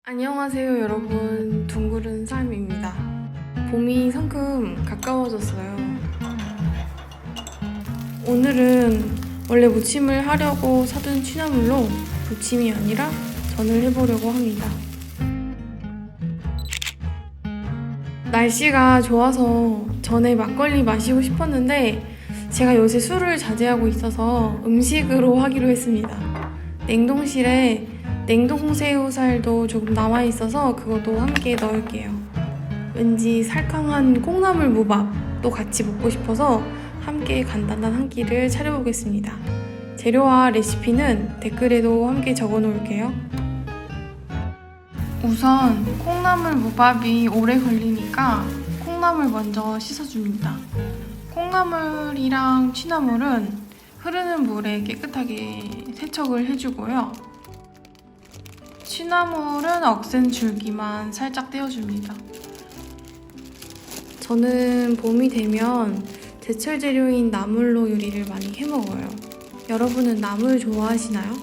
안녕하세요 여러분, 둥그른 삶입니다. 봄이 성큼 가까워졌어요. 오늘은 원래 무침을 하려고 사둔 취나물로 무침이 아니라 전을 해보려고 합니다. 날씨가 좋아서 전에 막걸리 마시고 싶었는데 제가 요새 술을 자제하고 있어서 음식으로 하기로 했습니다. 냉동실에 냉동 새우살도 조금 남아있어서 그것도 함께 넣을게요. 왠지 살캉한 콩나물 무밥도 같이 먹고 싶어서 함께 간단한 한 끼를 차려보겠습니다. 재료와 레시피는 댓글에도 함께 적어 놓을게요. 우선 콩나물 무밥이 오래 걸리니까 콩나물 먼저 씻어줍니다. 콩나물이랑 취나물은 흐르는 물에 깨끗하게 세척을 해주고요. 취나물은 억센 줄기만 살짝 떼어줍니다. 저는 봄이 되면 제철 재료인 나물로 요리를 많이 해먹어요. 여러분은 나물 좋아하시나요?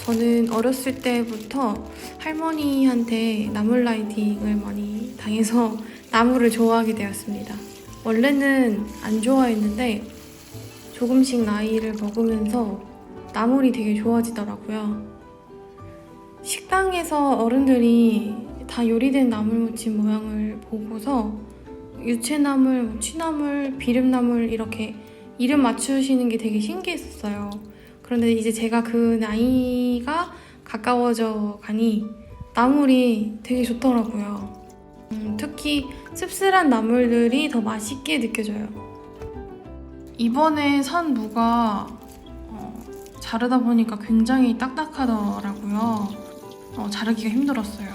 저는 어렸을 때부터 할머니한테 나물 라이팅을 많이 당해서 나물을 좋아하게 되었습니다. 원래는 안 좋아했는데 조금씩 나이를 먹으면서 나물이 되게 좋아지더라고요. 식당에서 어른들이 다 요리된 나물무침 모양을 보고서 유채나물, 취나물, 비름나물 이렇게 이름 맞추시는 게 되게 신기했었어요. 그런데 이제 제가 그 나이가 가까워져 가니 나물이 되게 좋더라고요. 특히 씁쓸한 나물들이 더 맛있게 느껴져요. 이번에 산 무가 자르다 보니까 굉장히 딱딱하더라고요. 자르기가 힘들었어요.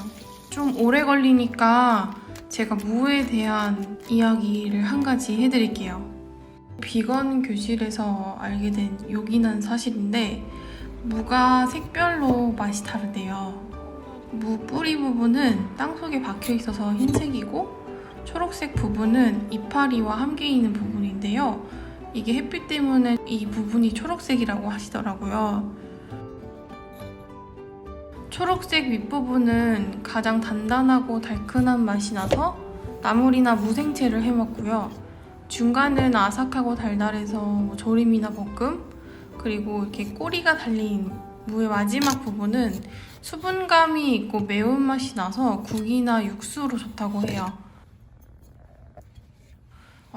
좀 오래 걸리니까 제가 무에 대한 이야기를 한 가지 해드릴게요. 비건 교실에서 알게 된 요긴한 사실인데 무가 색별로 맛이 다르대요. 무 뿌리 부분은 땅속에 박혀 있어서 흰색이고 초록색 부분은 이파리와 함께 있는 부분인데요. 이게 햇빛 때문에 이 부분이 초록색이라고 하시더라고요. 초록색 윗부분은 가장 단단하고 달큰한 맛이 나서 나물이나 무생채를 해먹고요. 중간은 아삭하고 달달해서 조림이나 볶음, 그리고 이렇게 꼬리가 달린 무의 마지막 부분은 수분감이 있고 매운맛이 나서 국이나 육수로 좋다고 해요.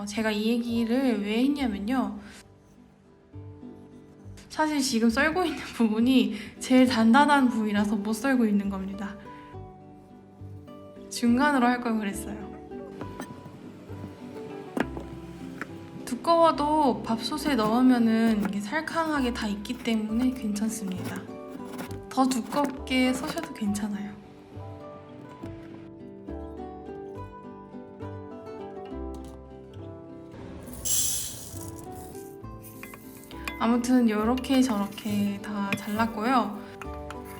제가 이 얘기를 왜 했냐면요. 사실 지금 썰고 있는 부분이 제일 단단한 부위라서 못 썰고 있는 겁니다. 중간으로 할 걸 그랬어요. 두꺼워도 밥솥에 넣으면은 이게 살캉하게 다 익기 때문에 괜찮습니다. 더 두껍게 써셔도 괜찮아요. 아무튼 이렇게 저렇게 다 잘랐고요.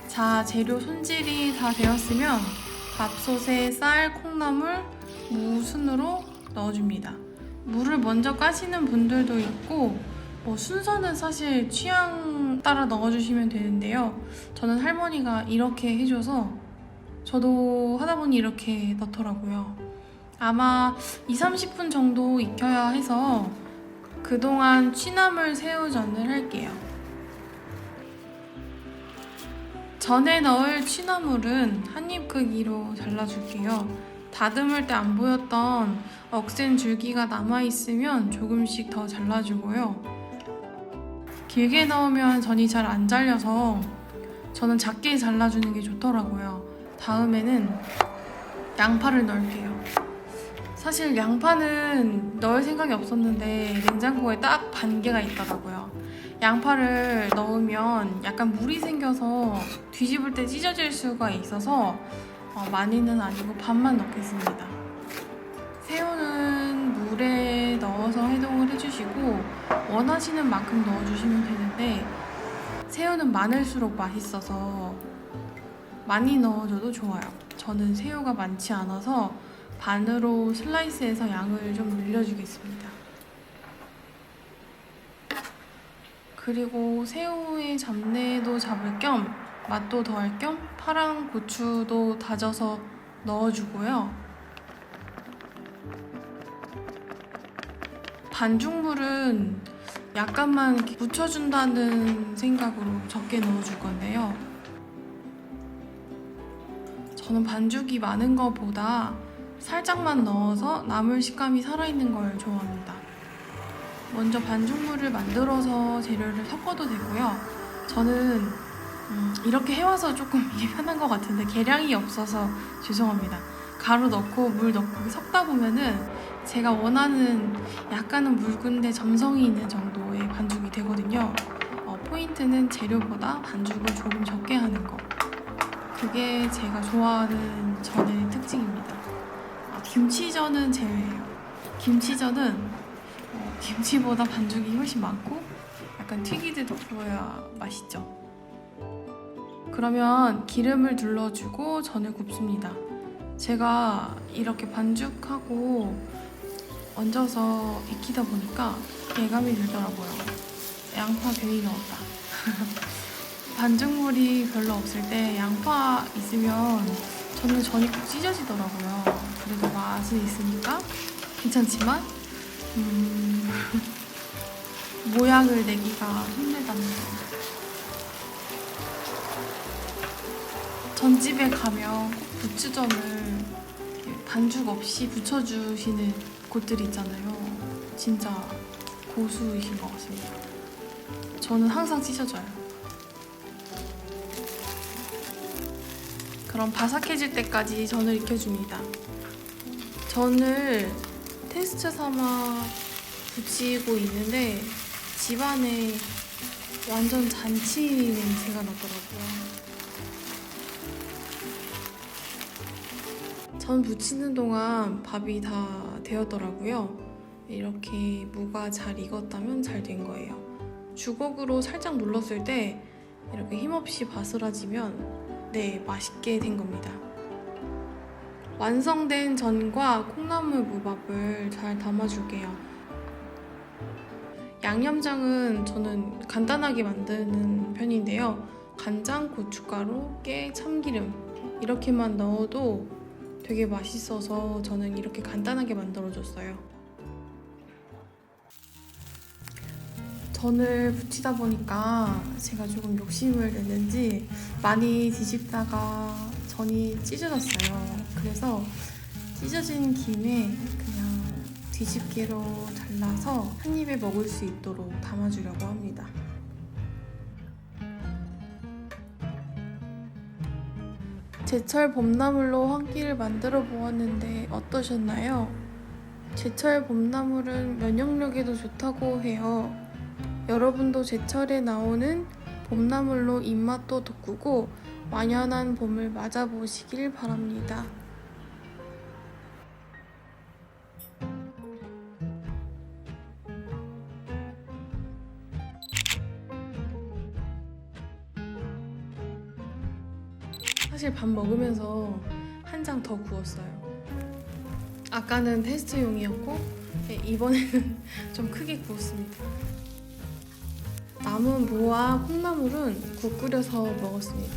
자, 재료 손질이 다 되었으면 밥솥에 쌀, 콩나물, 무 순으로 넣어줍니다. 무를 먼저 까시는 분들도 있고 순서는 사실 취향 따라 넣어주시면 되는데요. 저는 할머니가 이렇게 해줘서 저도 하다 보니 이렇게 넣더라고요. 아마 20-30분 정도 익혀야 해서 그동안 취나물 새우전을 할게요. 전에 넣을 취나물은 한입 크기로 잘라줄게요. 다듬을 때 안 보였던 억센 줄기가 남아있으면 조금씩 더 잘라주고요. 길게 넣으면 전이 잘 안 잘려서 저는 작게 잘라주는 게 좋더라고요. 다음에는 양파를 넣을게요. 사실 양파는 넣을 생각이 없었는데 냉장고에 딱 반 개가 있더라고요. 양파를 넣으면 약간 물이 생겨서 뒤집을 때 찢어질 수가 있어서 많이는 아니고 반만 넣겠습니다. 새우는 물에 넣어서 해동을 해주시고 원하시는 만큼 넣어주시면 되는데 새우는 많을수록 맛있어서 많이 넣어줘도 좋아요. 저는 새우가 많지 않아서 반으로 슬라이스해서 양을 좀 늘려주겠습니다. 그리고 새우의 잡내도 잡을 겸 맛도 더할 겸 파란 고추도 다져서 넣어주고요. 반죽물은 약간만 이렇게 묻혀준다는 생각으로 적게 넣어줄 건데요. 저는 반죽이 많은 것보다 살짝만 넣어서 나물 식감이 살아있는 걸 좋아합니다. 먼저 반죽물을 만들어서 재료를 섞어도 되고요. 저는 이렇게 해와서 조금 이게 편한 것 같은데 계량이 없어서 죄송합니다. 가루 넣고 물 넣고 섞다 보면은 제가 원하는 약간은 묽은데 점성이 있는 정도의 반죽이 되거든요. 포인트는 재료보다 반죽을 조금 적게 하는 거. 그게 제가 좋아하는 전의 특징입니다. 김치전은 제외예요. 김치전은 김치보다 반죽이 훨씬 많고 약간 튀기듯 구워야 맛있죠. 그러면 기름을 둘러주고 전을 굽습니다. 제가 이렇게 반죽하고 얹어서 익히다 보니까 예감이 들더라고요. 양파 괜히 넣었다. 반죽물이 별로 없을 때 양파 있으면 저는 전이 꼭 찢어지더라고요. 그래도 맛은 있으니까 괜찮지만 모양을 내기가 힘들답니다. 전집에 가면 꼭 부추전을 반죽 없이 부쳐주시는 곳들이 있잖아요. 진짜 고수이신 것 같습니다. 저는 항상 찢어져요. 그럼 바삭해질 때까지 전을 익혀줍니다. 전을 테스트 삼아 붙이고 있는데 집안에 완전 잔치 냄새가 나더라고요. 전 부치는 동안 밥이 다 되었더라고요. 이렇게 무가 잘 익었다면 잘 된 거예요. 주걱으로 살짝 눌렀을 때 이렇게 힘없이 바스라지면 네, 맛있게 된 겁니다. 완성된 전과 콩나물 무밥을 잘 담아줄게요. 양념장은 저는 간단하게 만드는 편인데요. 간장, 고춧가루, 깨, 참기름 이렇게만 넣어도 되게 맛있어서 저는 이렇게 간단하게 만들어줬어요. 전을 부치다 보니까 제가 조금 욕심을 냈는지 많이 뒤집다가 전이 찢어졌어요. 그래서 찢어진 김에 그냥 뒤집개로 잘라서 한 입에 먹을 수 있도록 담아주려고 합니다. 제철 봄나물로 한 끼를 만들어 보았는데 어떠셨나요? 제철 봄나물은 면역력에도 좋다고 해요. 여러분도 제철에 나오는 봄나물로 입맛도 돋구고 완연한 봄을 맞아보시길 바랍니다. 사실 밥 먹으면서 한 장 더 구웠어요. 아까는 테스트용이었고 이번에는 좀 크게 구웠습니다. 남은 무와 콩나물은 국 끓여서 먹었습니다.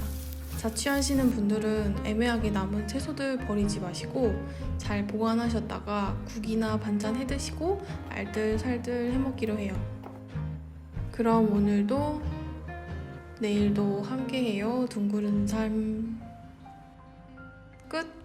자취하시는 분들은 애매하게 남은 채소들 버리지 마시고 잘 보관하셨다가 국이나 반찬 해드시고 알뜰살뜰 해먹기로 해요. 그럼 오늘도 내일도 함께해요. 둥그런 삶 끝.